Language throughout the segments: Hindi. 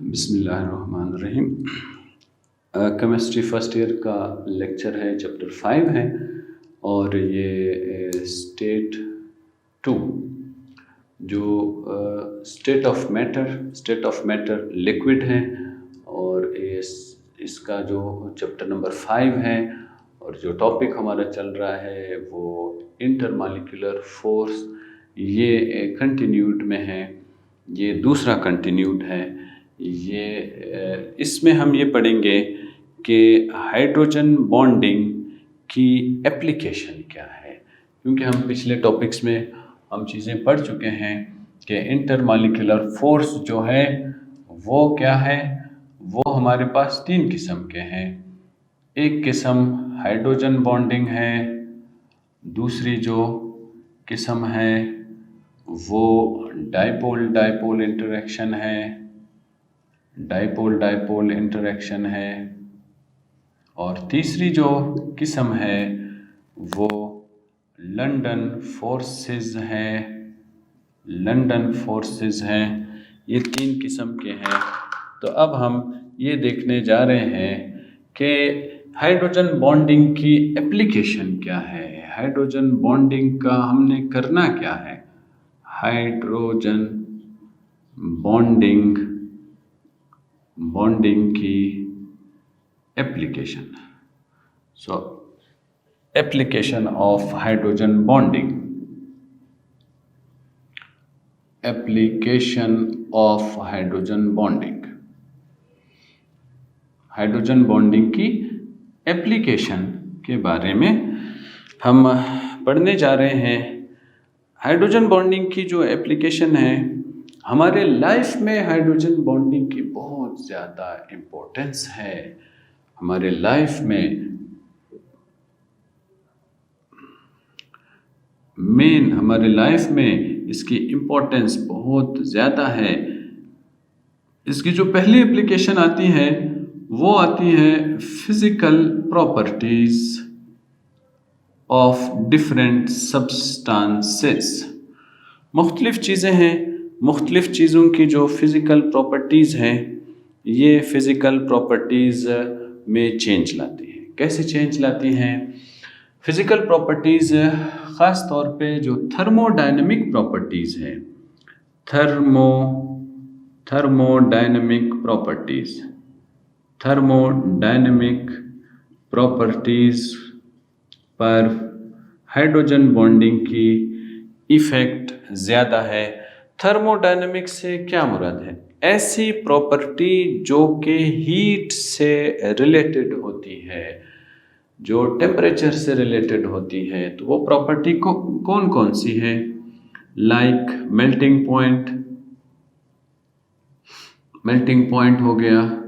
बिस्मिल्लाहिर्रहमानिर्रहीम। केमिस्ट्री फर्स्ट ईयर का लेक्चर है, चैप्टर 5 है और ये स्टेट 2 जो स्टेट ऑफ मैटर लिक्विड है और इसका जो चैप्टर नंबर 5 है और जो टॉपिक हमारा चल रहा है वो इंटरमॉलिक्यूलर फोर्स, ये कंटिन्यूड में है, ये दूसरा कंटिन्यूड है। ये इसमें हम ये पढ़ेंगे कि हाइड्रोजन बॉन्डिंग की एप्लीकेशन क्या है, क्योंकि हम पिछले टॉपिक्स में हम चीज़ें पढ़ चुके हैं कि इंटरमॉलिक्यूलर फोर्स जो है वो क्या है। वो हमारे पास 3 किस्म के हैं। एक किस्म हाइड्रोजन बॉन्डिंग है, दूसरी जो किस्म है वो डाइपोल डाइपोल इंटरेक्शन है, डाइपोल डाइपोल इंटरेक्शन है, और तीसरी जो किस्म है वो लंदन फोर्सेस है। लंदन फोर्सेस हैं, ये 3 किस्म के हैं। तो अब हम ये देखने जा रहे हैं कि हाइड्रोजन बॉन्डिंग की एप्लीकेशन क्या है, हाइड्रोजन बॉन्डिंग का हमने करना क्या है। हाइड्रोजन बॉन्डिंग की application. So application of hydrogen bonding, application of hydrogen bonding, hydrogen bonding की एप्लीकेशन के बारे में हम पढ़ने जा रहे हैं। हाइड्रोजन बॉन्डिंग की जो एप्लीकेशन है, हमारे लाइफ में हाइड्रोजन बॉन्डिंग की बहुत ज़्यादा इम्पोर्टेंस है। हमारे लाइफ में हमारे लाइफ में इसकी इम्पोर्टेंस बहुत ज़्यादा है। इसकी जो पहली एप्लीकेशन आती है वो आती है physical properties of different substances. मुख्तलिफ़ चीज़ें हैं, मुख्तलिफ़ चीज़ों की जो फ़िज़िकल प्रॉपर्टीज़ हैं, ये फ़िज़िकल प्रॉपर्टीज़ में चेंज लाती हैं। कैसे चेंज लाती हैं फ़िज़िकल प्रॉपर्टीज़? ख़ास तौर पे जो थर्मोडायनेमिक प्रॉपर्टीज़ हैं, थर्मोडायनेमिक प्रॉपर्टीज़ पर हाइड्रोजन बॉन्डिंग की इफ़ेक्ट ज़्यादा है। थर्मोडायनेमिक्स से क्या मुराद है? ऐसी प्रॉपर्टी जो कि हीट से रिलेटेड होती है, जो टेम्परेचर से रिलेटेड होती है। तो वो प्रॉपर्टी को कौन कौन सी है? लाइक मेल्टिंग पॉइंट हो गया,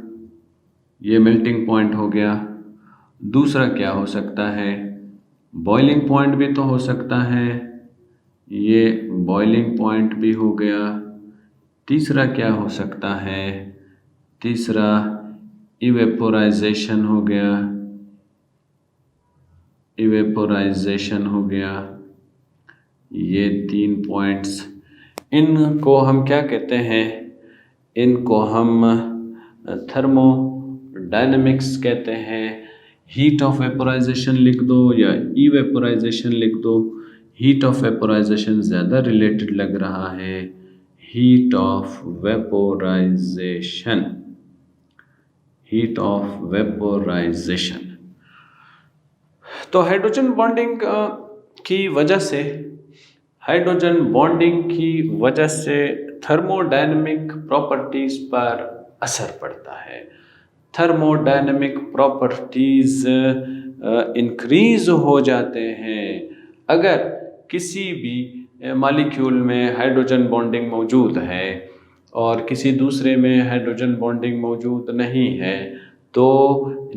ये मेल्टिंग पॉइंट हो गया। दूसरा क्या हो सकता है? बॉइलिंग पॉइंट भी तो हो सकता है, ये बॉइलिंग पॉइंट भी हो गया। तीसरा क्या हो सकता है? तीसरा इवेपोराइजेशन हो गया, ये 3 पॉइंट्स। इनको हम क्या कहते हैं? इनको हम थर्मोडायनेमिक्स कहते हैं। हीट ऑफ वेपोराइजेशन लिख दो या इवेपोराइजेशन लिख दो। हीट ऑफ वेपोराइजेशन ज़्यादा रिलेटेड लग रहा है, हीट ऑफ वेपोराइजेशन। तो हाइड्रोजन बॉन्डिंग की वजह से थर्मोडायनेमिक प्रॉपर्टीज़ पर असर पड़ता है। थर्मोडायनेमिक प्रॉपर्टीज़ इंक्रीज़ हो जाते हैं अगर किसी भी मॉलिक्यूल में हाइड्रोजन बॉन्डिंग मौजूद है और किसी दूसरे में हाइड्रोजन बॉन्डिंग मौजूद नहीं है। तो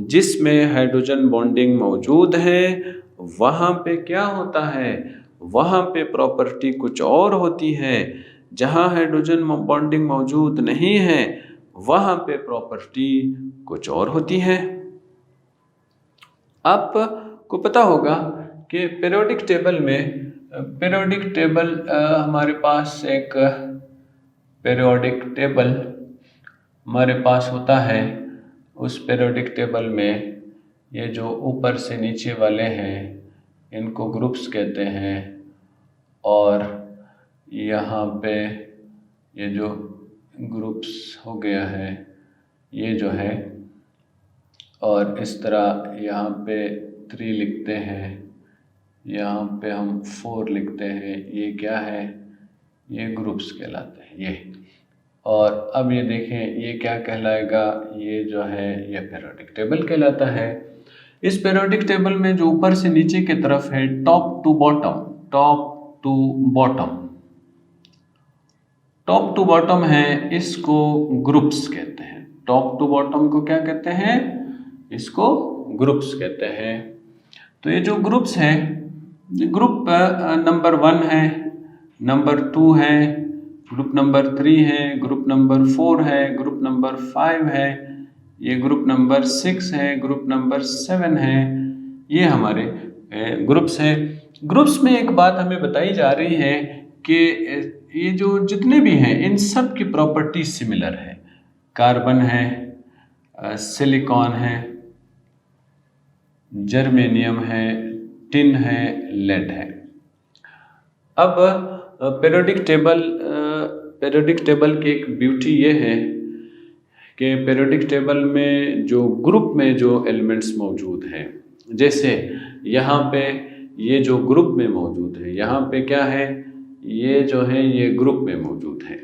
जिसमें हाइड्रोजन बॉन्डिंग मौजूद है वहाँ पे क्या होता है? वहाँ पे प्रॉपर्टी कुछ और होती है। जहाँ हाइड्रोजन बॉन्डिंग मौजूद नहीं है वहाँ पे प्रॉपर्टी कुछ और होती है। आपको पता होगा कि पीरियोडिक टेबल हमारे पास एक पीरियोडिक टेबल हमारे पास होता है, उस पीरियोडिक टेबल में ये जो ऊपर से नीचे वाले हैं इनको ग्रुप्स कहते हैं, और यहाँ पे ये जो ग्रुप्स हो गया है ये जो है, और इस तरह यहाँ पे 3 लिखते हैं, यहाँ पे हम 4 लिखते हैं, ये क्या है, ये ग्रुप्स कहलाते हैं ये। और अब ये देखें ये क्या कहलाएगा, ये जो है ये पीरियोडिक टेबल कहलाता है। इस पीरियोडिक टेबल में जो ऊपर से नीचे की तरफ है, top to bottom, top to bottom, top to bottom है, इसको ग्रुप्स कहते हैं। टॉप टू बॉटम को क्या कहते हैं, इसको ग्रुप्स कहते हैं। तो ये जो ग्रुप्स हैं, ग्रुप नंबर 1 है, नंबर 2 है, ग्रुप नंबर 3 है, ग्रुप नंबर 4 है, ग्रुप नंबर 5 है, ये ग्रुप नंबर 6 है, ग्रुप नंबर 7 है, ये हमारे ग्रुप्स हैं। ग्रुप्स में एक बात हमें बताई जा रही है कि ये जो जितने भी हैं इन सब की प्रॉपर्टी सिमिलर है। कार्बन है, सिलिकॉन है, जर्मेनियम है, टिन है, लेड है। अब पीरियोडिक टेबल की एक ब्यूटी ये है कि पीरियोडिक टेबल में जो ग्रुप में जो एलिमेंट्स मौजूद हैं, जैसे यहाँ पे ये जो ग्रुप में मौजूद है, यहाँ पे क्या है, ये जो है ये ग्रुप में मौजूद है,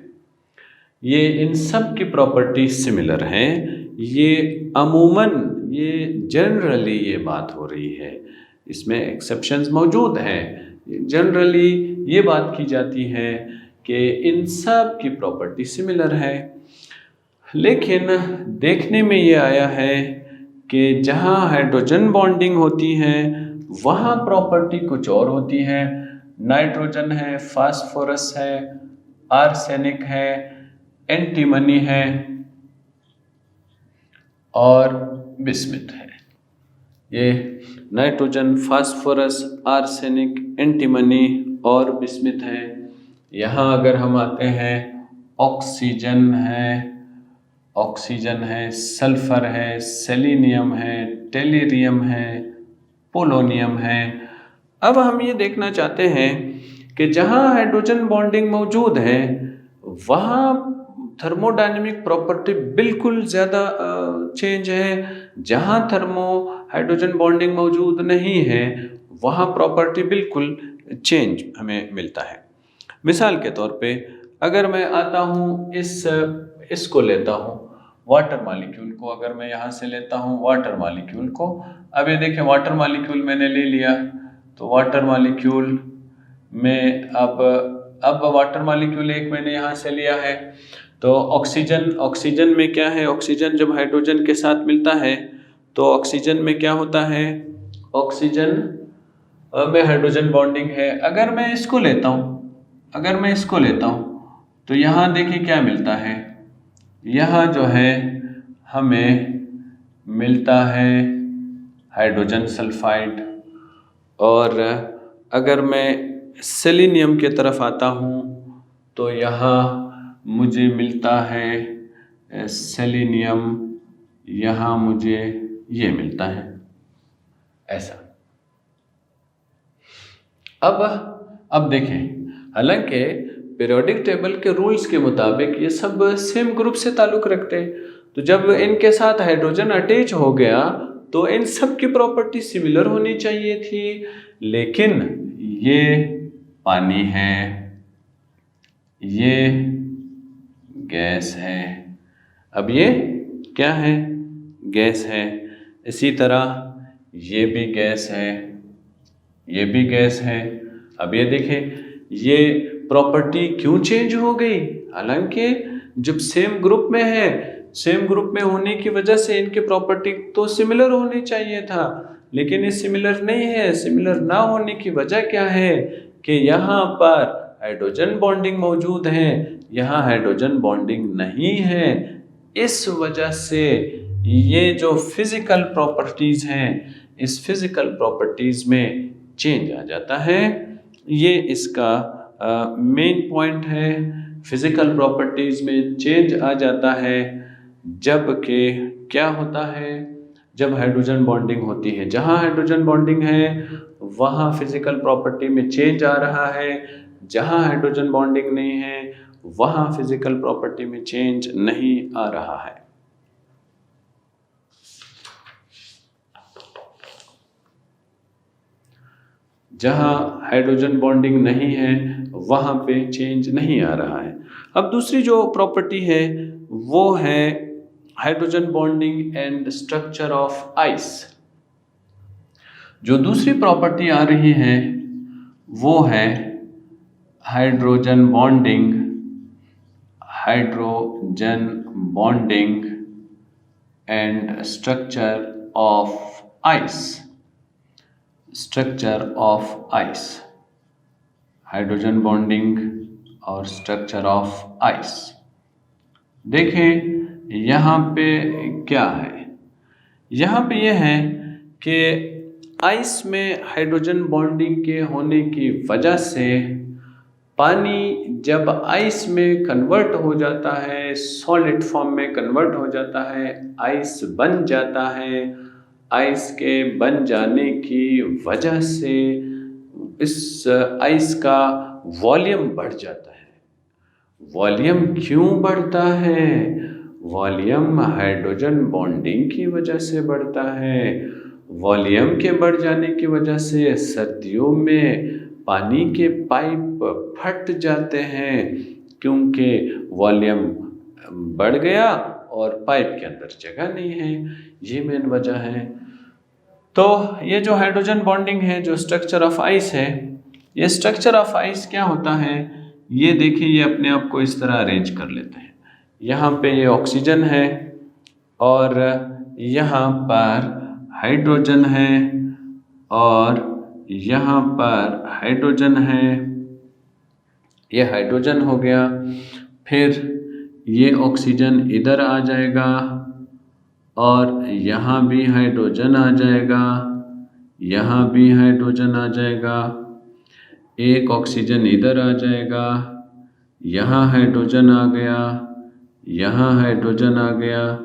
ये इन सब की प्रॉपर्टी सिमिलर हैं। ये अमूमन, ये जनरली ये बात हो रही है, इसमें एक्सेप्शंस मौजूद हैं। जनरली ये बात की जाती है कि इन सब की प्रॉपर्टी सिमिलर है, लेकिन देखने में ये आया है कि जहाँ हाइड्रोजन बॉन्डिंग होती है वहाँ प्रॉपर्टी कुछ और होती है। नाइट्रोजन है, फास्फोरस है, आर्सेनिक है, एंटीमनी है और बिस्मिथ है। ये नाइट्रोजन, फास्फोरस, आर्सेनिक, एंटीमनी और बिस्मिथ है। यहाँ अगर हम आते हैं, ऑक्सीजन है, सल्फर है, सेलेनियम है, टेलुरियम है, पोलोनियम है। अब हम ये देखना चाहते हैं कि जहाँ हाइड्रोजन बॉन्डिंग मौजूद है वहाँ थर्मोडायनेमिक प्रॉपर्टी बिल्कुल ज़्यादा चेंज है। जहाँ हाइड्रोजन बॉन्डिंग मौजूद नहीं है वहाँ प्रॉपर्टी बिल्कुल चेंज हमें मिलता है। मिसाल के तौर पे अगर मैं आता हूँ, इसको लेता हूँ वाटर मॉलिक्यूल को, अगर मैं यहाँ से लेता हूँ वाटर मॉलिक्यूल को, अब ये देखें वाटर मॉलिक्यूल मैंने ले लिया, तो वाटर मॉलिक्यूल में अब वाटर मॉलिक्यूल एक मैंने यहाँ से लिया है, तो ऑक्सीजन में क्या है, ऑक्सीजन जब हाइड्रोजन के साथ मिलता है तो ऑक्सीजन में क्या होता है, ऑक्सीजन में हाइड्रोजन बॉन्डिंग है। अगर मैं इसको लेता हूँ तो यहाँ देखिए क्या मिलता है, यहाँ जो है हमें मिलता है हाइड्रोजन सल्फाइड। और अगर मैं सेलेनियम की तरफ आता हूँ तो यहाँ मुझे मिलता है सेलेनियम, यहाँ मुझे ये मिलता है ऐसा। अब देखें, हालांकि पीरियोडिक टेबल के रूल्स के मुताबिक ये सब सेम ग्रुप से ताल्लुक़ रखते हैं, तो जब इनके साथ हाइड्रोजन अटैच हो गया तो इन सब की प्रॉपर्टी सिमिलर होनी चाहिए थी, लेकिन ये पानी है, ये गैस है। अब ये क्या है, गैस है। इसी तरह ये भी गैस है, ये भी गैस है। अब ये देखें ये प्रॉपर्टी क्यों चेंज हो गई, हालांकि जब सेम ग्रुप में है, सेम ग्रुप में होने की वजह से इनकी प्रॉपर्टी तो सिमिलर होनी चाहिए था, लेकिन ये सिमिलर नहीं है। सिमिलर ना होने की वजह क्या है कि यहाँ पर हाइड्रोजन बॉन्डिंग मौजूद है, यहाँ हाइड्रोजन बॉन्डिंग नहीं है। इस वजह से ये जो फिज़िकल प्रॉपर्टीज़ हैं, इस फिज़िकल प्रॉपर्टीज़ में चेंज आ जाता है। ये इसका मेन पॉइंट है, फिज़िकल प्रॉपर्टीज़ में चेंज आ जाता है। जबकि क्या होता है, जब हाइड्रोजन बॉन्डिंग होती है, जहाँ हाइड्रोजन बॉन्डिंग है वहाँ फिजिकल प्रॉपर्टी में चेंज आ रहा है, जहाँ हाइड्रोजन बॉन्डिंग नहीं है वहाँ फिजिकल प्रॉपर्टी में चेंज नहीं आ रहा है। जहाँ हाइड्रोजन बॉन्डिंग नहीं है वहाँ पे चेंज नहीं आ रहा है। अब दूसरी जो प्रॉपर्टी है वो है hydrogen bonding and structure of ice. जो दूसरी प्रॉपर्टी आ रही है वो है hydrogen bonding and structure of ice. Structure of ice, hydrogen bonding और स्ट्रक्चर ऑफ आइस। देखें यहाँ पे क्या है, यहाँ पे ये है कि आइस में हाइड्रोजन बॉन्डिंग के होने की वजह से पानी जब आइस में कन्वर्ट हो जाता है, सॉलिड फॉर्म में कन्वर्ट हो जाता है, आइस बन जाता है, आइस के बन जाने की वजह से इस आइस का वॉल्यूम बढ़ जाता है। वॉल्यूम क्यों बढ़ता है? वॉल्यूम हाइड्रोजन बॉन्डिंग की वजह से बढ़ता है। वॉल्यूम के बढ़ जाने की वजह से सर्दियों में पानी के पाइप फट जाते हैं, क्योंकि वॉल्यूम बढ़ गया और पाइप के अंदर जगह नहीं है। ये मेन वजह है। तो ये जो हाइड्रोजन बॉन्डिंग है, जो स्ट्रक्चर ऑफ आइस है, ये स्ट्रक्चर ऑफ आइस क्या होता है, ये देखिए, ये अपने आप को इस तरह अरेंज कर लेते हैं। यहाँ पे ये ऑक्सीजन है और यहाँ पर हाइड्रोजन है और यहाँ पर हाइड्रोजन है, ये हाइड्रोजन हो गया। फिर ये ऑक्सीजन इधर आ जाएगा और यहाँ भी हाइड्रोजन आ जाएगा, यहाँ भी हाइड्रोजन आ जाएगा। एक ऑक्सीजन इधर आ जाएगा, यहाँ हाइड्रोजन आ गया, यहाँ हाइड्रोजन आ गया,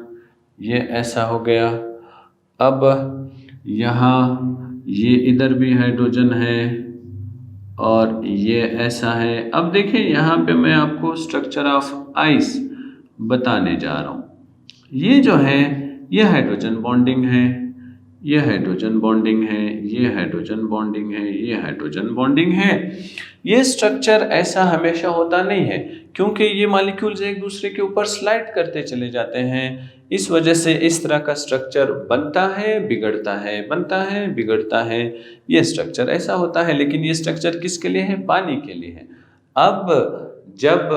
ये ऐसा हो गया। अब यहाँ ये इधर भी हाइड्रोजन है और ये ऐसा है। अब देखिए यहाँ पे मैं आपको स्ट्रक्चर ऑफ आइस बताने जा रहा हूँ। ये जो है ये हाइड्रोजन बॉन्डिंग है, ये हाइड्रोजन बॉन्डिंग है, ये हाइड्रोजन बॉन्डिंग है, ये हाइड्रोजन बॉन्डिंग है। ये स्ट्रक्चर ऐसा हमेशा होता नहीं है, क्योंकि ये मॉलिक्यूल्स एक दूसरे के ऊपर स्लाइड करते चले जाते हैं। इस वजह से इस तरह का स्ट्रक्चर बनता है, बिगड़ता है, बनता है, बिगड़ता है। ये स्ट्रक्चर ऐसा होता है, लेकिन ये स्ट्रक्चर किसके लिए है? पानी के लिए है। अब जब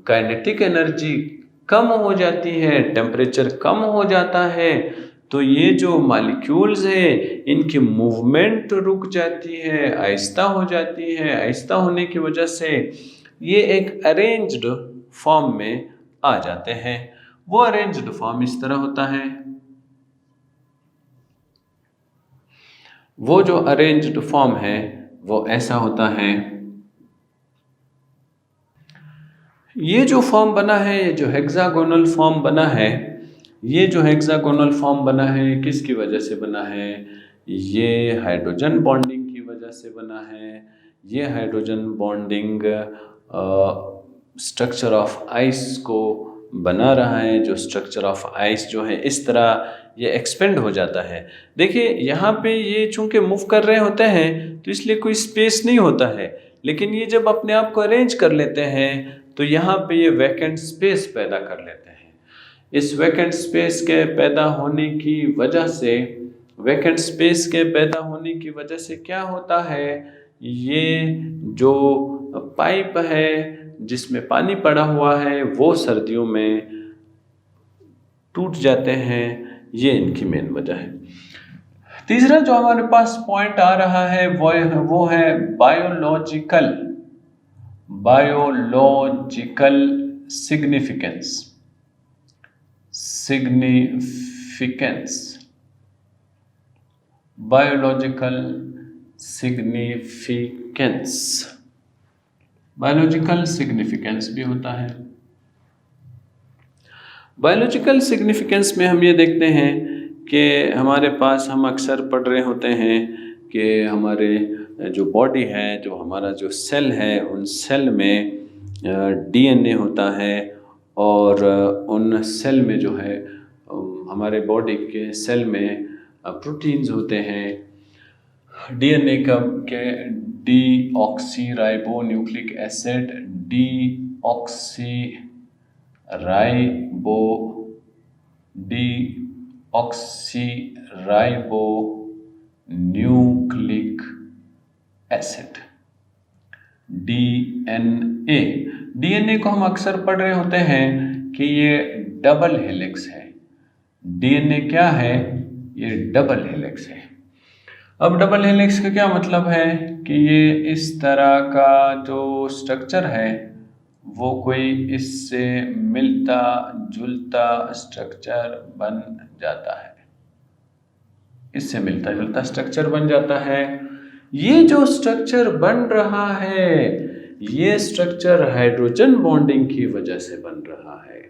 काइनेटिक एनर्जी कम हो जाती है, टेम्परेचर कम हो जाता है, तो ये जो मॉलिक्यूल्स है इनकी मूवमेंट रुक जाती है, आहिस्ता हो जाती है। आहिस्ता होने की वजह से ये एक अरेंज्ड फॉर्म में आ जाते हैं। वो अरेंज्ड फॉर्म इस तरह होता है। वो जो अरेंज्ड फॉर्म है वो ऐसा होता है। ये जो फॉर्म बना है, ये जो हेक्सागोनल फॉर्म बना है, ये जो हेक्सागोनल फॉर्म बना है किसकी वजह से बना है? ये हाइड्रोजन बॉन्डिंग की वजह से बना है। ये hydrogen bonding structure of ice को बना रहा है। जो स्ट्रक्चर ऑफ आइस जो है इस तरह ये एक्सपेंड हो जाता है। देखिए यहाँ पे ये चूंकि मूव कर रहे होते हैं तो इसलिए कोई स्पेस नहीं होता है, लेकिन ये जब अपने आप को अरेंज कर लेते हैं तो यहाँ पे ये वैकेंट स्पेस पैदा कर लेते हैं। इस वैकेंट स्पेस के पैदा होने की वजह से, वैकेंट स्पेस के पैदा होने की वजह से क्या होता है, ये जो पाइप है जिसमें पानी पड़ा हुआ है वो सर्दियों में टूट जाते हैं। ये इनकी मेन वजह है। तीसरा जो हमारे पास पॉइंट आ रहा है वो है बायोलॉजिकल सिग्निफिकेंस। बायोलॉजिकल सिग्निफिकेंस भी होता है। बायोलॉजिकल सिग्निफिकेंस में हम ये देखते हैं कि हमारे पास हम अक्सर पढ़ रहे होते हैं कि हमारे जो बॉडी है, जो हमारा जो सेल है, उन सेल में डीएनए होता है और उन सेल में जो है हमारे बॉडी के सेल में प्रोटीन्स होते हैं। डीएनए का के deoxy ribo nucleic acid, deoxy ribo nucleic acid, DNA. DNA को हम अक्सर पढ़ रहे होते हैं कि ये डबल हेलिक्स है। डीएनए क्या है? ये डबल हेलिक्स है। अब डबल हेलिक्स का क्या मतलब है कि ये इस तरह का जो स्ट्रक्चर है वो कोई इससे मिलता जुलता स्ट्रक्चर बन जाता है, इससे मिलता जुलता स्ट्रक्चर बन जाता है। ये जो स्ट्रक्चर बन रहा है, ये स्ट्रक्चर हाइड्रोजन बॉन्डिंग की वजह से बन रहा है।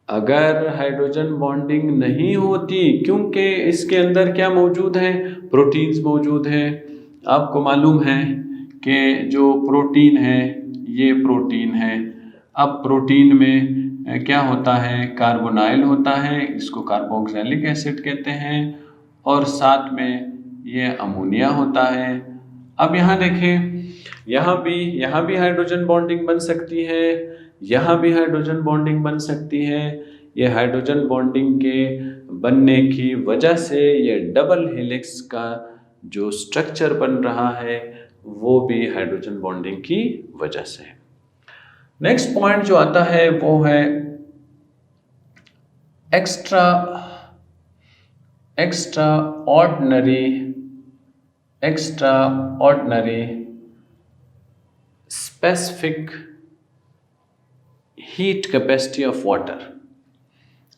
अगर हाइड्रोजन बॉन्डिंग नहीं होती, क्योंकि इसके अंदर क्या मौजूद है? प्रोटीन्स मौजूद हैं। आपको मालूम है कि जो प्रोटीन है ये प्रोटीन है। अब प्रोटीन में क्या होता है? कार्बोनाइल होता है, इसको कार्बोक्सिलिक एसिड कहते हैं, और साथ में ये अमोनिया होता है। अब यहाँ देखें, यहाँ भी हाइड्रोजन बॉन्डिंग बन सकती है, यहाँ भी हाइड्रोजन बॉन्डिंग बन सकती है। ये हाइड्रोजन बॉन्डिंग के बनने की वजह से ये डबल हेलिक्स का जो स्ट्रक्चर बन रहा है वो भी हाइड्रोजन बॉन्डिंग की वजह से है। नेक्स्ट पॉइंट जो आता है वो है extra ordinary specific heat capacity of water,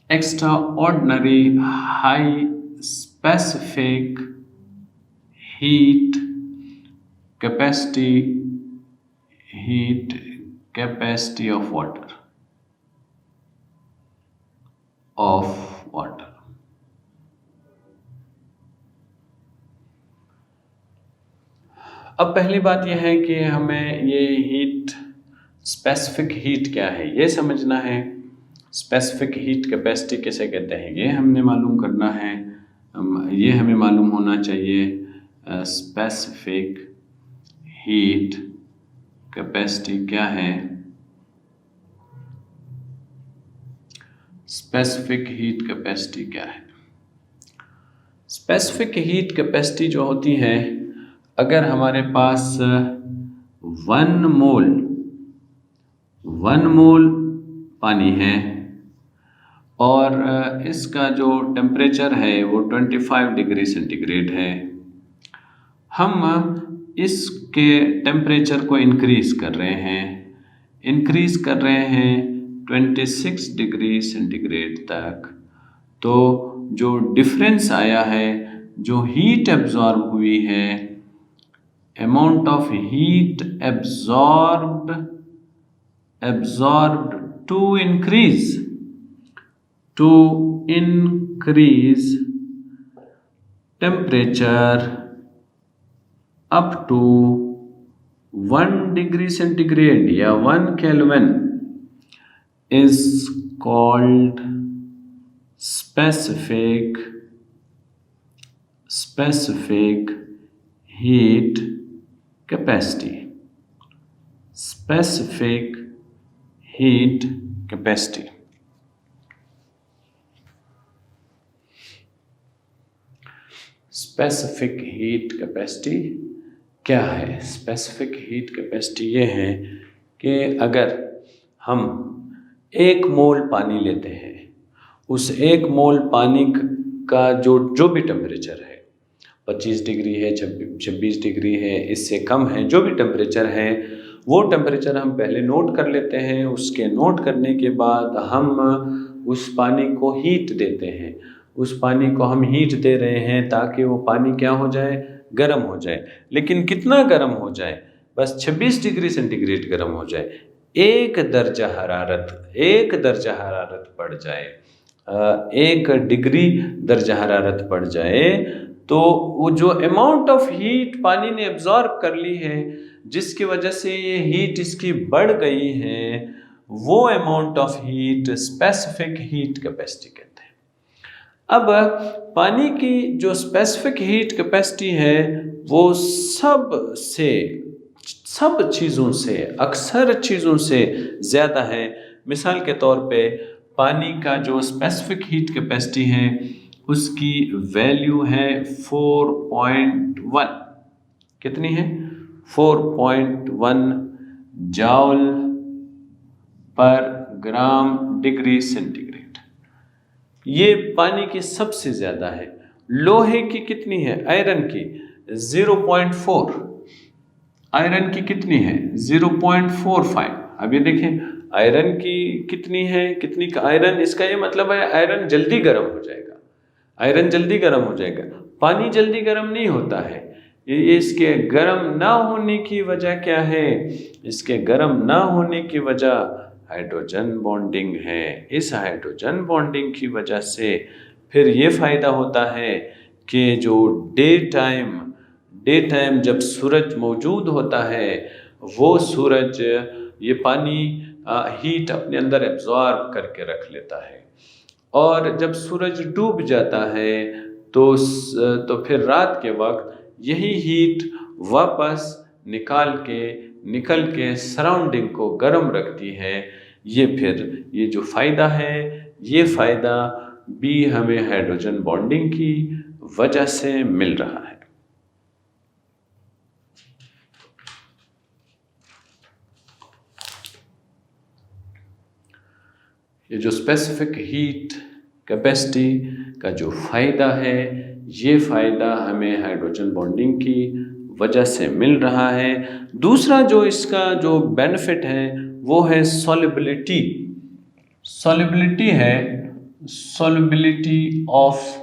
extraordinary high specific heat capacity of water. अब पहली बात यह है कि हमें ये हीट, स्पेसिफिक हीट क्या है ये समझना है। स्पेसिफिक हीट कैपेसिटी किसे कहते हैं ये हमने मालूम करना है। ये हमें मालूम होना चाहिए स्पेसिफिक हीट कैपेसिटी क्या है। स्पेसिफिक हीट कैपेसिटी क्या है? स्पेसिफिक हीट कैपेसिटी जो होती है, अगर हमारे पास 1 मोल पानी है और इसका जो टेम्परेचर है वो 25 डिग्री सेंटीग्रेड है, हम इसके टेम्परेचर को इंक्रीज़ कर रहे हैं 26 डिग्री सेंटीग्रेड तक। तो जो डिफरेंस आया है, जो हीट एब्जॉर्ब हुई है, amount of heat absorbed to increase temperature up to 1 degree centigrade या 1 Kelvin is called specific heat capacity. Specific heat capacity. Specific heat capacity क्या है? स्पेसिफिक हीट कैपेसिटी ये है कि अगर हम 1 मोल पानी लेते हैं, उस 1 मोल पानी का जो भी टेम्परेचर है, 25 डिग्री है, 26 डिग्री है, इससे कम है, जो भी टेम्परेचर है वो टेम्परेचर हम पहले नोट कर लेते हैं। उसके नोट करने के बाद हम उस पानी को हीट देते हैं। उस पानी को हम हीट दे रहे हैं ताकि वो पानी क्या हो जाए? गर्म हो जाए। लेकिन कितना गर्म हो जाए? बस 26 डिग्री सेंटीग्रेड गर्म हो जाए। 1 दर्जा हरारत बढ़ जाए, 1 डिग्री दर्जा हरारत बढ़ जाए, तो वो जो अमाउंट ऑफ हीट पानी ने एब्जॉर्ब कर ली है, जिसकी वजह से ये हीट इसकी बढ़ गई है, वो amount of heat specific heat capacity कहते हैं। अब पानी की जो स्पेसिफिक हीट कैपेसिटी है वो सब चीज़ों से, अक्सर चीज़ों से ज़्यादा है। मिसाल के तौर पे पानी का जो स्पेसिफिक हीट कैपेसिटी है उसकी वैल्यू है 4.1, कितनी है? 4.1 जॉल पर ग्राम डिग्री सेंटीग्रेड। ये पानी की सबसे ज़्यादा है। लोहे की कितनी है? आयरन की 0.4, आयरन की कितनी है? 0.45। अब ये देखें आयरन की कितनी है, कितनी का आयरन, इसका ये मतलब है आयरन जल्दी गर्म हो जाएगा, आयरन जल्दी गर्म हो जाएगा। पानी जल्दी गर्म नहीं होता है। इसके गर्म ना होने की वजह क्या है? इसके गर्म ना होने की वजह हाइड्रोजन बॉन्डिंग है। इस हाइड्रोजन बॉन्डिंग की वजह से फिर ये फ़ायदा होता है कि जो डे टाइम जब सूरज मौजूद होता है, वो सूरज ये पानी हीट अपने अंदर एब्जॉर्ब करके रख लेता है, और जब सूरज डूब जाता है तो फिर रात के वक्त यही हीट वापस निकल के सराउंडिंग को गर्म रखती है। ये जो फ़ायदा है, ये फ़ायदा भी हमें हाइड्रोजन बॉन्डिंग की वजह से मिल रहा है। ये जो स्पेसिफिक हीट कैपेसिटी का जो फ़ायदा है, ये फ़ायदा हमें हाइड्रोजन बॉन्डिंग की वजह से मिल रहा है। दूसरा जो इसका जो बेनिफिट है वो है सॉल्युबिलिटी। सॉल्युबिलिटी है solubility of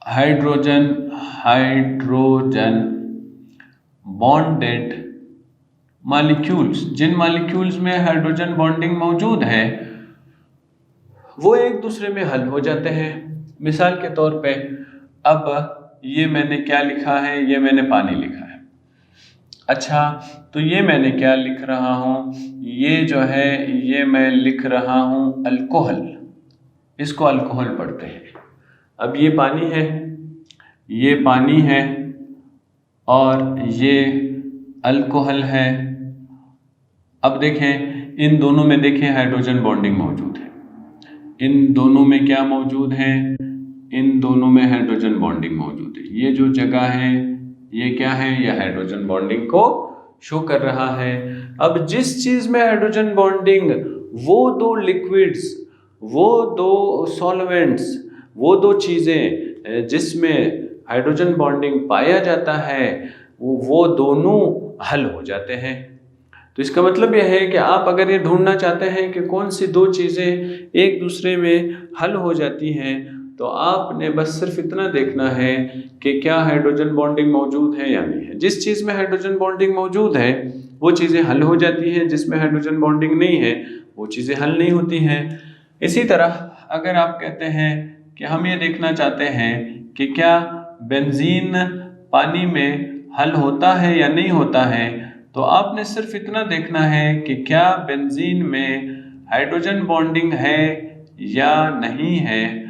hydrogen bonded molecules. जिन मॉलिक्यूल्स में हाइड्रोजन बॉन्डिंग मौजूद है वो एक दूसरे में हल हो जाते हैं। मिसाल के तौर पे अब ये मैंने क्या लिखा है? ये मैंने पानी लिखा है। अच्छा, तो ये मैंने क्या लिख रहा हूँ? ये जो है ये मैं लिख रहा हूँ अल्कोहल। इसको अल्कोहल पढ़ते हैं। अब ये पानी है और ये अल्कोहल है। अब देखें इन दोनों में देखें हाइड्रोजन बॉन्डिंग मौजूद है। इन दोनों में क्या मौजूद है? इन दोनों में हाइड्रोजन बॉन्डिंग मौजूद है। ये जो जगह है ये क्या है? ये हाइड्रोजन बॉन्डिंग को शो कर रहा है। अब जिस चीज़ में हाइड्रोजन बॉन्डिंग, वो दो लिक्विड्स, वो दो सॉल्वेंट्स, वो दो चीज़ें जिसमें हाइड्रोजन बॉन्डिंग पाया जाता है, वो दोनों हल हो जाते हैं। तो इसका मतलब यह है कि आप अगर ये ढूंढना चाहते हैं कि कौन सी दो चीज़ें एक दूसरे में हल हो जाती हैं, तो आपने बस सिर्फ इतना देखना है कि क्या हाइड्रोजन बॉन्डिंग मौजूद है या नहीं है। जिस चीज़ में हाइड्रोजन बॉन्डिंग मौजूद है वो चीज़ें हल हो जाती हैं, जिसमें हाइड्रोजन बॉन्डिंग नहीं है वो चीज़ें हल नहीं होती हैं। इसी तरह अगर आप कहते हैं कि हम ये देखना चाहते हैं कि क्या बेंजीन पानी में हल होता है या नहीं होता है, तो आपने सिर्फ इतना देखना है कि क्या बेंजीन में हाइड्रोजन बॉन्डिंग है या नहीं है।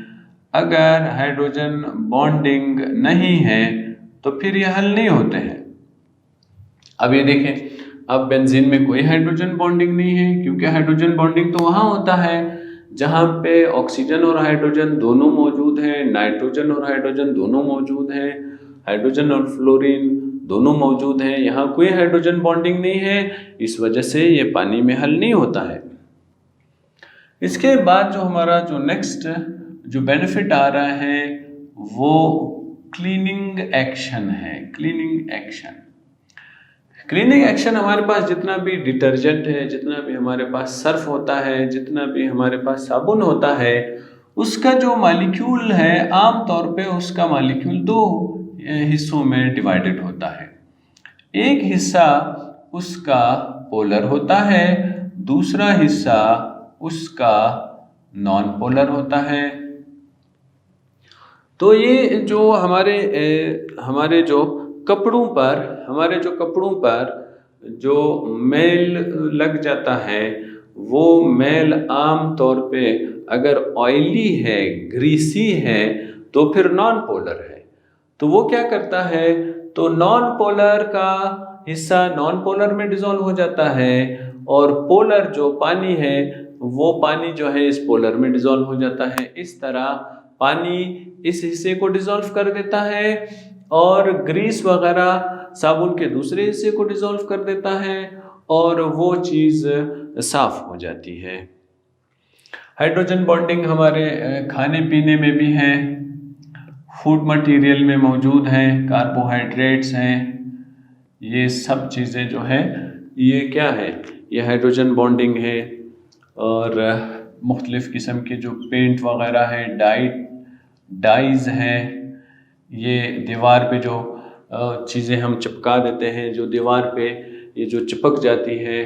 अगर हाइड्रोजन बॉन्डिंग नहीं है तो फिर ये हल नहीं होते हैं। अब ये देखें, अब बेंजीन में कोई हाइड्रोजन बॉन्डिंग नहीं है, क्योंकि हाइड्रोजन बॉन्डिंग तो वहाँ होता है जहाँ पे ऑक्सीजन और हाइड्रोजन दोनों मौजूद हैं, नाइट्रोजन और हाइड्रोजन दोनों मौजूद हैं, हाइड्रोजन और फ्लोरीन दोनों मौजूद हैं। यहाँ कोई हाइड्रोजन बॉन्डिंग नहीं है, इस वजह से ये पानी में हल नहीं होता है। इसके बाद जो हमारा जो नेक्स्ट जो बेनिफिट आ रहा है वो क्लीनिंग एक्शन है। क्लीनिंग एक्शन हमारे पास जितना भी डिटर्जेंट है, जितना भी हमारे पास सर्फ होता है, जितना भी हमारे पास साबुन होता है, उसका जो मॉलिक्यूल है आमतौर पे उसका मॉलिक्यूल दो हिस्सों में डिवाइडेड होता है। एक हिस्सा उसका पोलर होता है, दूसरा हिस्सा उसका नॉन पोलर होता है। तो ये जो हमारे जो कपड़ों पर जो मेल लग जाता है, वो मेल आम तौर पे अगर ऑयली है, ग्रीसी है, तो फिर नॉन पोलर है। तो वो क्या करता है, तो नॉन पोलर का हिस्सा नॉन पोलर में डिसॉल्व हो जाता है, और पोलर जो पानी है वो पानी जो है इस पोलर में डिसॉल्व हो जाता है। इस तरह पानी इस हिस्से को डिसॉल्व कर देता है, और ग्रीस वगैरह साबुन के दूसरे हिस्से को डिसॉल्व कर देता है, और वो चीज़ साफ हो जाती है। हाइड्रोजन बॉन्डिंग हमारे खाने पीने में भी है, फूड मटेरियल में मौजूद हैं, कार्बोहाइड्रेट्स हैं, ये सब चीज़ें जो है ये क्या है, ये हाइड्रोजन बॉन्डिंग है। और मुख्तलिफ़ किस्म के जो पेंट वगैरह है, डाइज़ हैं, ये दीवार पे जो चीज़ें हम चिपका देते हैं, जो दीवार पे ये जो चिपक जाती है,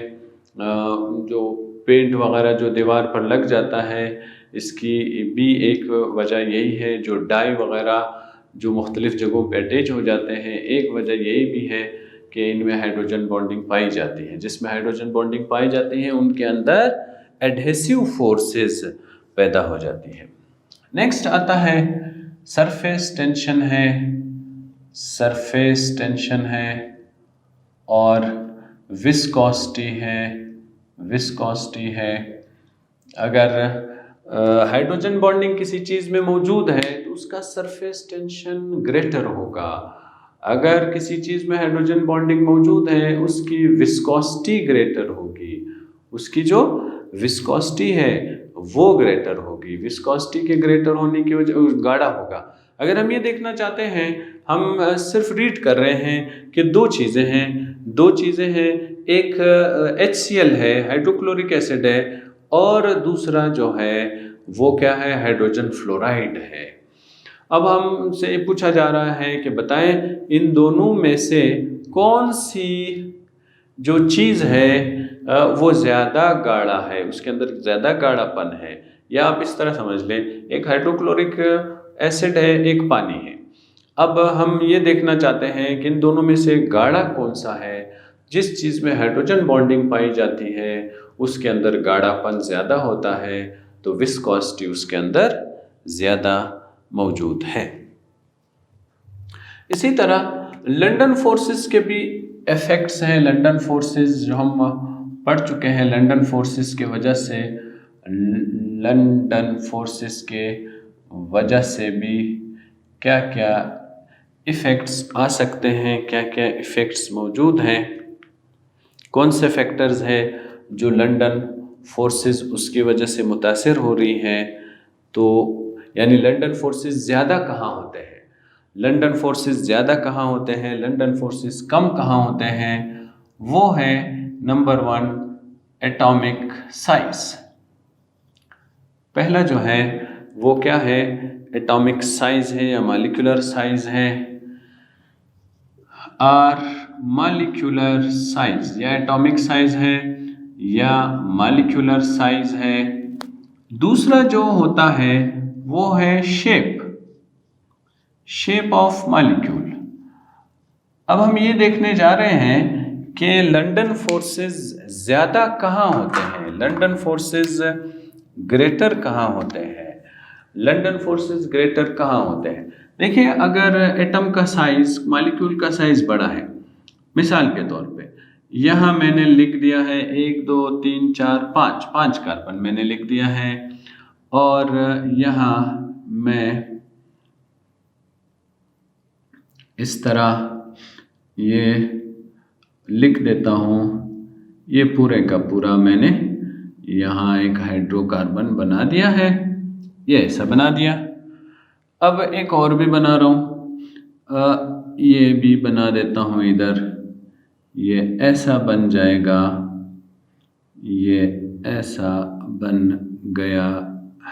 जो पेंट वगैरह जो दीवार पर लग जाता है, इसकी भी एक वजह यही है। जो डाई वगैरह जो मुख्तलिफ़ जगहों पे अटैच हो जाते हैं, एक वजह यही भी है कि इनमें हाइड्रोजन बॉन्डिंग पाई जाती है। जिसमें हाइड्रोजन बॉन्डिंग पाई जाती है उनके अंदर एडहेसिव फोर्सेस पैदा हो जाती है। नेक्स्ट आता है सरफेस टेंशन है, और विस्कोसिटी है। अगर हाइड्रोजन बॉन्डिंग किसी चीज़ में मौजूद है तो उसका सरफेस टेंशन ग्रेटर होगा। अगर किसी चीज़ में हाइड्रोजन बॉन्डिंग मौजूद है उसकी विस्कोसिटी ग्रेटर होगी, उसकी जो विस्कोसिटी है वो ग्रेटर होगी। विस्कोसिटी के ग्रेटर होने की वजह गाढ़ा होगा। अगर हम ये देखना चाहते हैं, हम सिर्फ रीड कर रहे हैं कि दो चीज़ें हैं, एक HCl है, हाइड्रोक्लोरिक एसिड है, और दूसरा जो है वो क्या है, हाइड्रोजन फ्लोराइड है। अब हमसे पूछा जा रहा है कि बताएं इन दोनों में से कौन सी जो चीज़ है वो ज़्यादा गाढ़ा है, उसके अंदर ज़्यादा गाढ़ापन है। या आप इस तरह समझ लें, एक हाइड्रोक्लोरिक एसिड है, एक पानी है। अब हम ये देखना चाहते हैं कि इन दोनों में से गाढ़ा कौन सा है। जिस चीज़ में हाइड्रोजन बॉन्डिंग पाई जाती है उसके अंदर गाढ़ापन ज़्यादा होता है, तो विस्कोसिटी उसके अंदर ज़्यादा मौजूद है। इसी तरह लंदन फोर्सेस के भी इफ़ेक्ट्स हैं। लंदन फोर्सेस जो हम पढ़ चुके हैं, लंदन फोर्सेस के वजह से भी क्या क्या इफ़ेक्ट्स आ सकते हैं, क्या क्या इफ़ेक्ट्स मौजूद हैं, कौन से फैक्टर्स हैं जो लंदन फोर्सेस उसकी वजह से मुतासिर हो रही हैं। तो यानी लंदन फोर्सेस ज़्यादा कहाँ होते हैं, लंदन फोर्सेस कम कहाँ होते हैं। वो है नंबर 1 एटॉमिक साइज। पहला जो है वो क्या है, एटॉमिक साइज है या मॉलिक्यूलर साइज है। मॉलिक्यूलर साइज या एटॉमिक साइज है या मॉलिक्यूलर साइज है। दूसरा जो होता है वो है शेप ऑफ मॉलिक्यूल। अब हम ये देखने जा रहे हैं कि लंदन फोर्सेस ज़्यादा कहाँ होते हैं, लंदन फोर्सेस ग्रेटर कहाँ होते हैं, देखिए अगर एटम का साइज, मॉलिक्यूल का साइज बड़ा है, मिसाल के तौर पे यहाँ मैंने लिख दिया है 1 2 3 4 5 कार्बन मैंने लिख दिया है, और यहाँ मैं इस तरह ये लिख देता हूँ, ये पूरे का पूरा मैंने यहाँ एक हाइड्रोकार्बन बना दिया है, ये ऐसा बना दिया। अब एक और भी बना रहा हूँ, ये भी बना देता हूँ इधर, ये ऐसा बन जाएगा, ये ऐसा बन गया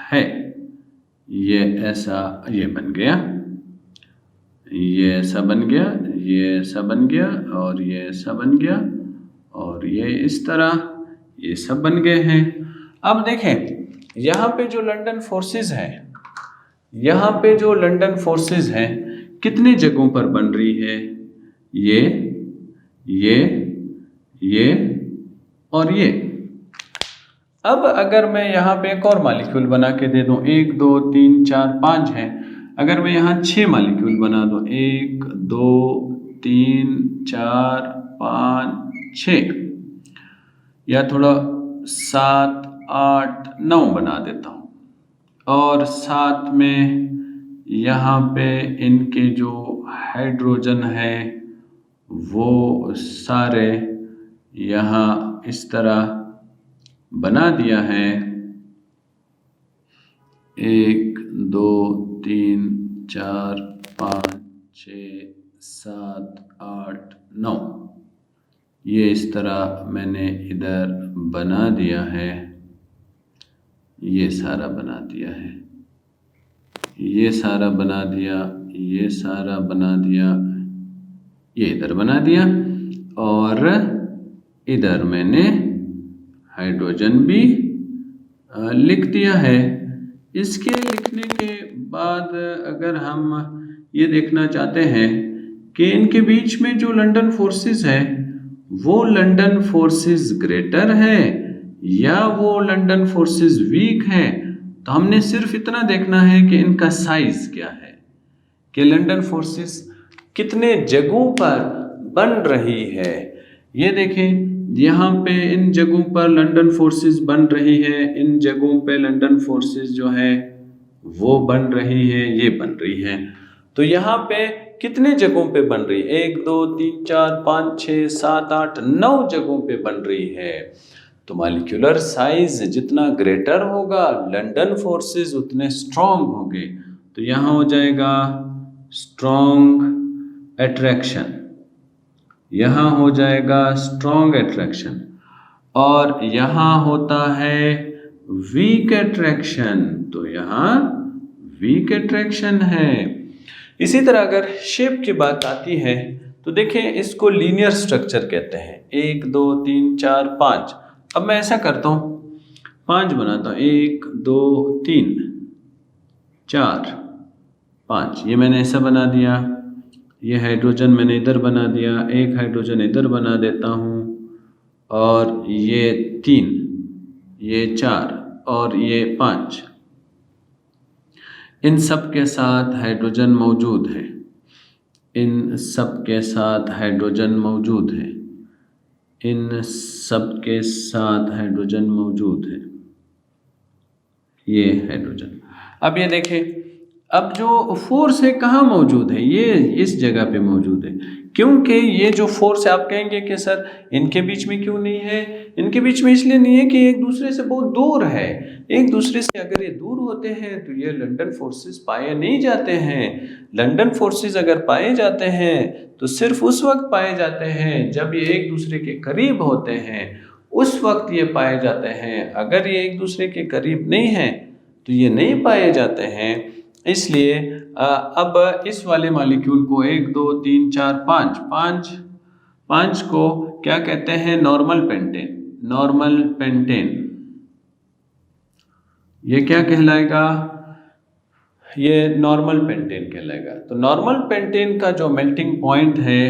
है। ये ऐसा ये बन गया, ये ऐसा बन गया, ये ऐसा बन गया और ये ऐसा बन गया और ये इस तरह, ये सब बन गए हैं। अब देखें यहाँ पे जो लंदन फोर्सेस है, यहाँ पे जो लंदन फोर्सेस हैं कितनी जगहों पर बन रही है, ये और ये। अब अगर मैं यहाँ पे एक और मालिक्यूल बना के दे दूँ, 1 2 3 4 5 है, अगर मैं यहाँ 6 मालिक्यूल बना दूँ, 1 2 3 4 5 6, या थोड़ा 7 8 9 बना देता हूँ, और साथ में यहाँ पे इनके जो हाइड्रोजन है वो सारे यहाँ इस तरह बना दिया है, 1 2 3 4 5 6 7 8 9, ये इस तरह मैंने इधर बना दिया है, ये सारा बना दिया है, ये सारा बना दिया, ये सारा बना दिया, ये इधर बना दिया, और इधर मैंने हाइड्रोजन भी लिख दिया है। इसके लिखने के बाद अगर हम ये देखना चाहते हैं कि इनके बीच में जो लंदन फोर्सेस है वो लंदन फोर्सेस ग्रेटर है या वो लंदन फोर्सेस वीक है, तो हमने सिर्फ इतना देखना है कि इनका साइज क्या है, कि लंदन फोर्सेस कितने जगहों पर बन रही है। ये देखें यहाँ पे इन जगहों पर लंदन फोर्सेस बन रही है, इन जगहों पे लंदन फोर्सेस जो है वो बन रही है, ये बन रही है। तो यहाँ पे कितने जगहों पे बन रही है, 1 2 3 4 5 6 7 8 9 जगहों पे बन रही है। तो मॉलिक्यूलर साइज जितना ग्रेटर होगा लंदन फोर्सेस उतने स्ट्रॉन्ग होंगे। तो यहाँ हो जाएगा स्ट्रॉन्ग अट्रैक्शन, यहाँ हो जाएगा स्ट्रॉन्ग अट्रैक्शन, और यहाँ होता है वीक अट्रैक्शन, तो यहाँ वीक अट्रैक्शन है। इसी तरह अगर शेप की बात आती है तो देखें इसको लीनियर स्ट्रक्चर कहते हैं, 1 2 3 4 5। अब मैं ऐसा करता हूँ, 5 बनाता हूँ, 1 2 3 4 5, ये मैंने ऐसा बना दिया, ये हाइड्रोजन मैंने इधर बना दिया, एक हाइड्रोजन इधर बना देता हूँ, और ये 3, ये 4 और ये 5, इन सब के साथ हाइड्रोजन मौजूद है, इन सब के साथ हाइड्रोजन मौजूद है, इन सब के साथ हाइड्रोजन मौजूद है, ये हाइड्रोजन। अब ये देखें, अब जो फोर्स है कहाँ मौजूद है, ये इस जगह पे मौजूद है, क्योंकि ये जो फोर्स है, आप कहेंगे कि सर इनके बीच में क्यों नहीं है, इनके बीच में इसलिए नहीं है कि एक दूसरे से बहुत दूर है। एक दूसरे से अगर ये दूर होते हैं तो ये लंदन फोर्सेस पाए नहीं जाते हैं। लंदन फोर्सेस अगर पाए जाते हैं तो सिर्फ उस वक्त पाए जाते हैं जब ये एक दूसरे के करीब होते हैं, उस वक्त ये पाए जाते हैं। अगर ये एक दूसरे के करीब नहीं है तो ये नहीं पाए जाते हैं। इसलिए अब इस वाले मॉलिक्यूल को 1 2 3 4 5 को क्या कहते हैं, नॉर्मल पेंटेन। नॉर्मल पेंटेन ये क्या कहलाएगा, ये नॉर्मल पेंटेन कहलाएगा। तो नॉर्मल पेंटेन का जो मेल्टिंग पॉइंट है,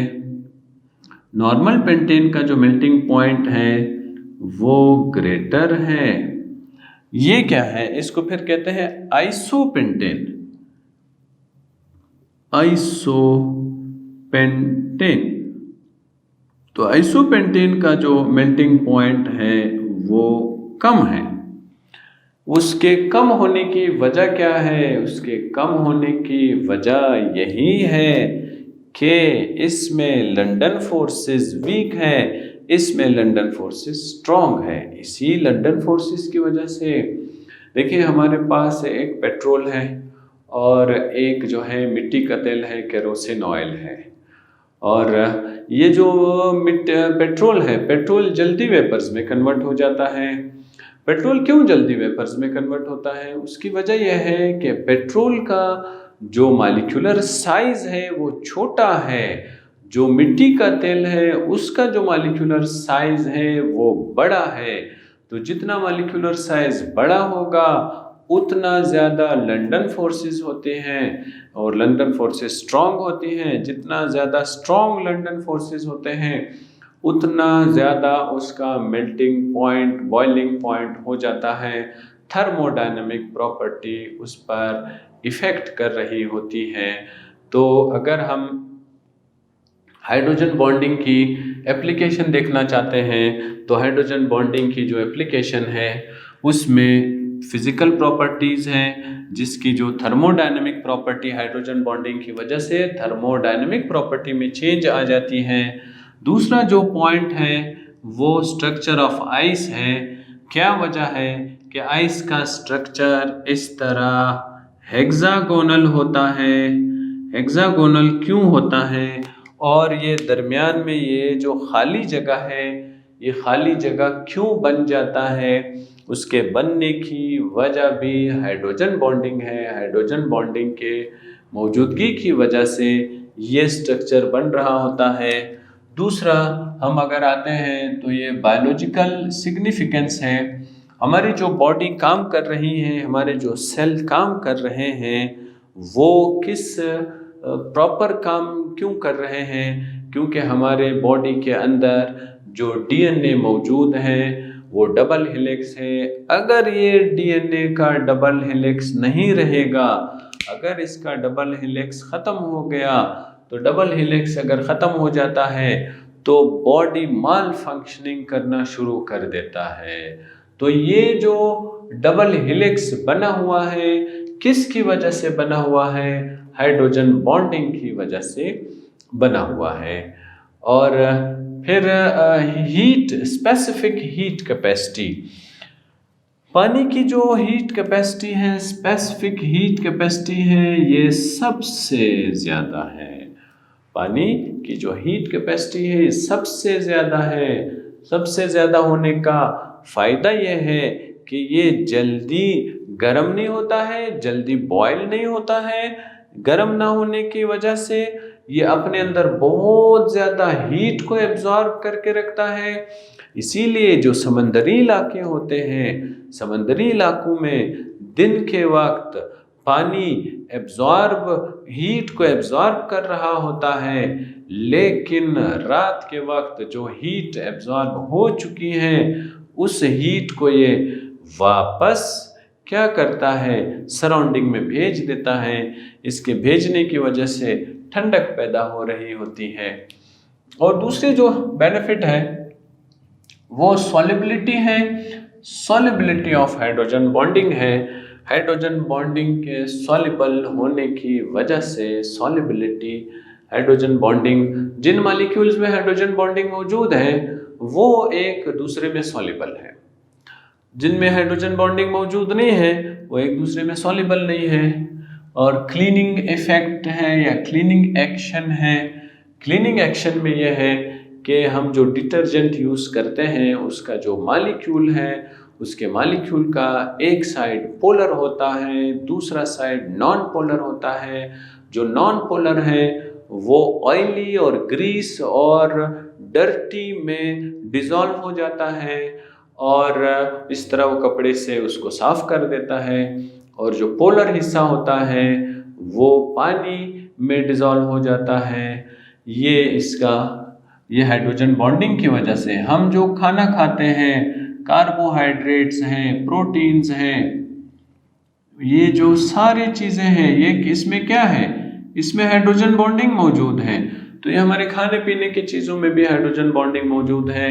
नॉर्मल पेंटेन का जो मेल्टिंग पॉइंट है वो ग्रेटर है। ये क्या है, इसको फिर कहते हैं आइसोपेंटेन। आइसोपेंटेन, तो आइसोपेंटेन का जो मेल्टिंग पॉइंट है वो कम है। उसके कम होने की वजह क्या है, उसके कम होने की वजह यही है कि इसमें लंदन फोर्सेस वीक है, इसमें लंदन फोर्सेस स्ट्रॉन्ग है। इसी लंदन फोर्सेस की वजह से देखिए हमारे पास एक पेट्रोल है और एक जो है मिट्टी का तेल है, केरोसिन ऑयल है। और ये जो पेट्रोल है, पेट्रोल जल्दी वेपर्स में कन्वर्ट हो जाता है पेट्रोल क्यों जल्दी वेपर्स में कन्वर्ट होता है? उसकी वजह यह है कि पेट्रोल का जो मॉलिक्यूलर साइज है वो छोटा है, जो मिट्टी का तेल है उसका जो मॉलिक्यूलर साइज है वो बड़ा है। तो जितना मॉलिक्यूलर साइज बड़ा होगा उतना ज़्यादा लंदन फोर्सेस होते हैं और लंदन फोर्सेस स्ट्रॉन्ग होती हैं। जितना ज़्यादा स्ट्रॉन्ग लंदन फोर्सेस होते हैं उतना ज़्यादा उसका मेल्टिंग पॉइंट, बॉइलिंग पॉइंट हो जाता है। थर्मोडायनामिक प्रॉपर्टी उस पर इफ़ेक्ट कर रही होती है। तो अगर हम हाइड्रोजन बॉन्डिंग की एप्लीकेशन देखना चाहते हैं तो हाइड्रोजन बॉन्डिंग की जो एप्लीकेशन है उसमें फिज़िकल प्रॉपर्टीज़ हैं, जिसकी जो थर्मोडायनामिक प्रॉपर्टी हाइड्रोजन बॉन्डिंग की वजह से थर्मोडायनामिक प्रॉपर्टी में चेंज आ जाती है। दूसरा जो पॉइंट है वो स्ट्रक्चर ऑफ आइस है। क्या वजह है कि आइस का स्ट्रक्चर इस तरह हेक्सागोनल होता है? हेक्सागोनल क्यों होता है? और ये दरमियान में ये जो खाली जगह है, ये खाली जगह क्यों बन जाता है? उसके बनने की वजह भी हाइड्रोजन बॉन्डिंग है। हाइड्रोजन बॉन्डिंग के मौजूदगी की वजह से ये स्ट्रक्चर बन रहा होता है। दूसरा, हम अगर आते हैं तो ये बायोलॉजिकल सिग्निफिकेंस है। हमारी जो बॉडी काम कर रही है, हमारे जो सेल काम कर रहे हैं, वो किस प्रॉपर काम क्यों कर रहे हैं? क्योंकि हमारे बॉडी के अंदर जो डीएनए मौजूद है वो डबल हेलिक्स है। अगर ये डीएनए का डबल हेलिक्स नहीं रहेगा, अगर इसका डबल हेलिक्स ख़त्म हो गया, तो डबल हेलिक्स अगर ख़त्म हो जाता है तो बॉडी माल फंक्शनिंग करना शुरू कर देता है। तो ये जो डबल हेलिक्स बना हुआ है किसकी वजह से बना हुआ है? हाइड्रोजन बॉन्डिंग की वजह से बना हुआ है। और फिर हीट, स्पेसिफिक हीट कैपेसिटी, पानी की जो हीट कैपेसिटी है, स्पेसिफिक हीट कैपेसिटी है, ये सबसे ज़्यादा है। पानी की जो हीट कैपेसिटी है ये सबसे ज़्यादा है। सबसे ज़्यादा होने का फ़ायदा ये है कि ये जल्दी गर्म नहीं होता है, जल्दी बॉयल नहीं होता है। गर्म ना होने की वजह से ये अपने अंदर बहुत ज़्यादा हीट को एब्जॉर्ब करके रखता है। इसीलिए जो समंदरी इलाके होते हैं, समंदरी इलाकों में दिन के वक्त पानी एब्जॉर्ब, हीट को एब्जॉर्ब कर रहा होता है, लेकिन रात के वक्त जो हीट एब्जॉर्ब हो चुकी है उस हीट को ये वापस क्या करता है? सराउंडिंग में भेज देता है। इसके भेजने की वजह से ठंडक पैदा हो रही होती है। और दूसरी जो बेनिफिट है वो सॉल्युबिलिटी है। सॉल्युबिलिटी ऑफ हाइड्रोजन बॉन्डिंग है। हाइड्रोजन बॉन्डिंग के सॉल्युबल होने की वजह से सॉल्युबिलिटी, हाइड्रोजन बॉन्डिंग, जिन मॉलिक्यूल्स में हाइड्रोजन बॉन्डिंग मौजूद है वो एक दूसरे में सॉल्युबल है। जिनमें हाइड्रोजन बॉन्डिंग मौजूद नहीं है वो एक दूसरे में सॉल्युबल नहीं है। और क्लीनिंग इफेक्ट है या क्लीनिंग एक्शन है। क्लीनिंग एक्शन में यह है कि हम जो डिटर्जेंट यूज़ करते हैं उसका जो मॉलिक्यूल है, उसके मॉलिक्यूल का एक साइड पोलर होता है, दूसरा साइड नॉन पोलर होता है। जो नॉन पोलर है वो ऑयली और ग्रीस और डर्टी में डिज़ोल्व हो जाता है और इस तरह वो कपड़े से उसको साफ कर देता है। और जो पोलर हिस्सा होता है वो पानी में डिज़ोल्व हो जाता है। ये हाइड्रोजन बॉन्डिंग की वजह से हम जो खाना खाते हैं, कार्बोहाइड्रेट्स हैं, प्रोटीन्स हैं, ये जो सारी चीज़ें हैं ये इसमें क्या है? इसमें हाइड्रोजन बॉन्डिंग मौजूद है। तो ये हमारे खाने पीने की चीज़ों में भी हाइड्रोजन बॉन्डिंग मौजूद है।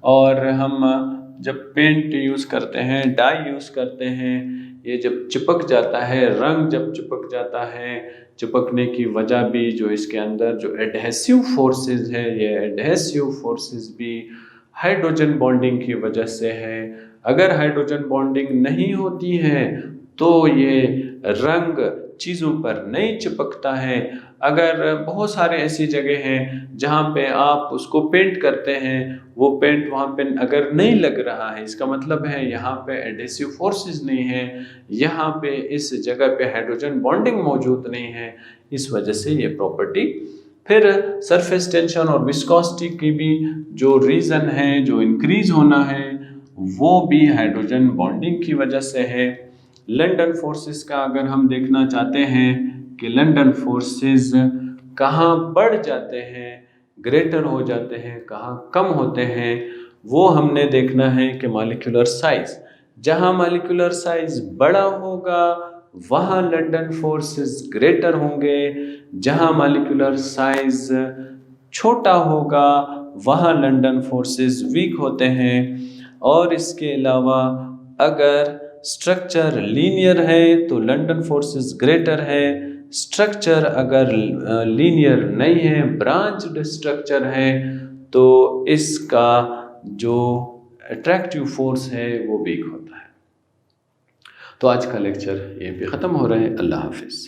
और हम जब पेंट यूज़ करते हैं, डाई यूज़ करते हैं, ये जब चिपक जाता है, रंग जब चिपक जाता है, चिपकने की वजह भी जो इसके अंदर जो एडहेसिव फोर्सेस है, ये एडहेसिव फोर्सेस भी हाइड्रोजन बॉन्डिंग की वजह से है। अगर हाइड्रोजन बॉन्डिंग नहीं होती है तो ये रंग चीज़ों पर नहीं चिपकता है। अगर बहुत सारे ऐसी जगह हैं जहाँ पे आप उसको पेंट करते हैं, वो पेंट वहाँ पे अगर नहीं लग रहा है, इसका मतलब है यहाँ पे एडहेसिव फोर्सेस नहीं है, यहाँ पे इस जगह पे हाइड्रोजन बॉन्डिंग मौजूद नहीं है, इस वजह से ये प्रॉपर्टी। फिर सरफेस टेंशन और विस्कोसिटी की भी जो रीज़न है, जो इंक्रीज होना है, वो भी हाइड्रोजन बॉन्डिंग की वजह से है। लंदन फोर्सेस का अगर हम देखना चाहते हैं कि लंदन फोर्सेस कहाँ बढ़ जाते हैं, ग्रेटर हो जाते हैं, कहाँ कम होते हैं, वो हमने देखना है कि मॉलिक्यूलर साइज, जहाँ मॉलिक्यूलर साइज बड़ा होगा वहाँ लंदन फोर्सेस ग्रेटर होंगे, जहाँ मॉलिक्यूलर साइज छोटा होगा वहाँ लंदन फोर्सेस वीक होते हैं। और इसके अलावा अगर स्ट्रक्चर लीनियर है तो लंदन फोर्सेस ग्रेटर है, स्ट्रक्चर अगर लीनियर नहीं है, ब्रांच्ड स्ट्रक्चर है, तो इसका जो अट्रैक्टिव फोर्स है वो वीक होता है। तो आज का लेक्चर यहीं पे ख़त्म हो रहा है। अल्लाह हाफिज़।